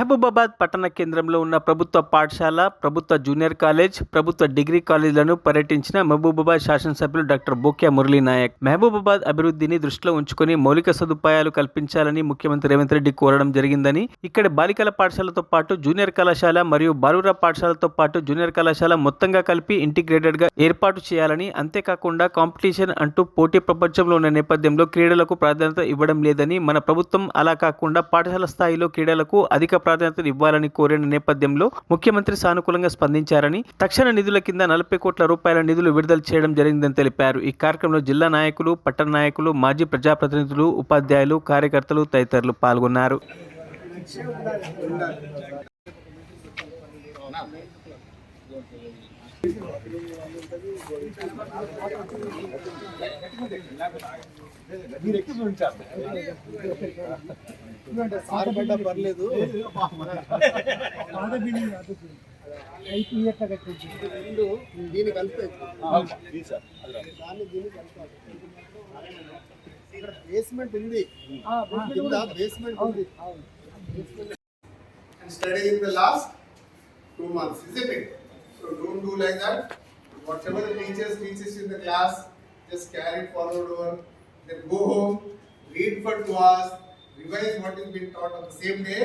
మహబూబాబాద్ పట్టణ కేంద్రంలో ఉన్న ప్రభుత్వ పాఠశాల, ప్రభుత్వ జూనియర్ కాలేజ్, ప్రభుత్వ డిగ్రీ కాలేజీలను పర్యటించిన మహబూబాబాద్ శాసనసభ్యులు డాక్టర్ బోక్యా మురళీ నాయక్. మహబూబాబాద్ అభివృద్ధిని దృష్టిలో ఉంచుకొని మౌలిక సదుపాయాలు కల్పించాలని ముఖ్యమంత్రి రేవంత్ రెడ్డి కోరడం జరిగిందని, ఇక్కడ బాలికల పాఠశాలతో పాటు జూనియర్ కళాశాల మరియు బాలుర పాఠశాలతో పాటు జూనియర్ కళాశాల మొత్తంగా కలిపి ఇంటిగ్రేటెడ్ గా ఏర్పాటు చేయాలని, అంతేకాకుండా కాంపిటీషన్ అంటూ పోటీ ప్రపంచంలో ఉన్న నేపథ్యంలో క్రీడలకు ప్రాధాన్యత ఇవ్వడం లేదని, మన ప్రభుత్వం అలా కాకుండా పాఠశాల స్థాయిలో క్రీడలకు అధిక ప్రాధాన్యత ఇవ్వాలని కోరిన నేపథ్యంలో ముఖ్యమంత్రి సానుకూలంగా స్పందించారని, తక్షణ నిధుల కింద 40 కోట్ల రూపాయల నిధులు విడుదల చేయడం జరిగిందని తెలిపారు. ఈ కార్యక్రమంలో జిల్లా నాయకులు, పట్టణ నాయకులు, మాజీ ప్రజాప్రతినిధులు, ఉపాధ్యాయులు, కార్యకర్తలు తదితరులు పాల్గొన్నారు. పర్లేదు బేస్మెంట్ ఉంది, బేస్మెంట్ ఉంది. Study in the last 2 months, isn't it? So don't do like that. Whatever the teachers teaches in the class, just carry it forward over. Then go home, read for 2 hours, revise what is being taught on the same day,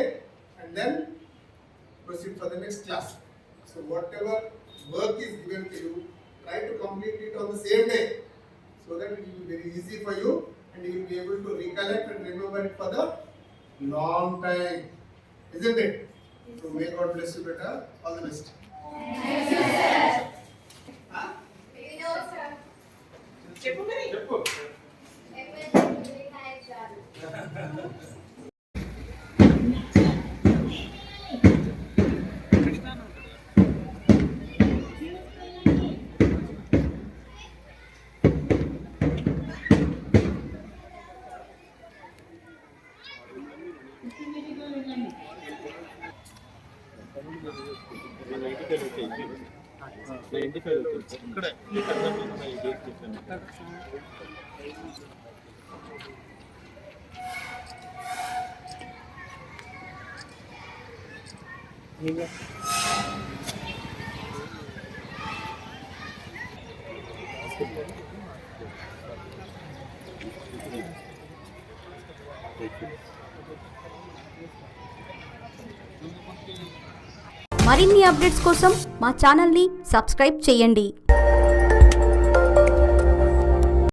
and then proceed for the next class. So whatever work is given to you, try to complete it on the same day, so that it will be very easy for you, and you will be able to recollect and remember it for the long time, isn't it? So may God bless you better. All the best. Thank you, sir. Huh? No, sir. Cheppu mari. Cheppu. మరిన్ని updates కోసం మా ఛానల్ని subscribe చేయండి.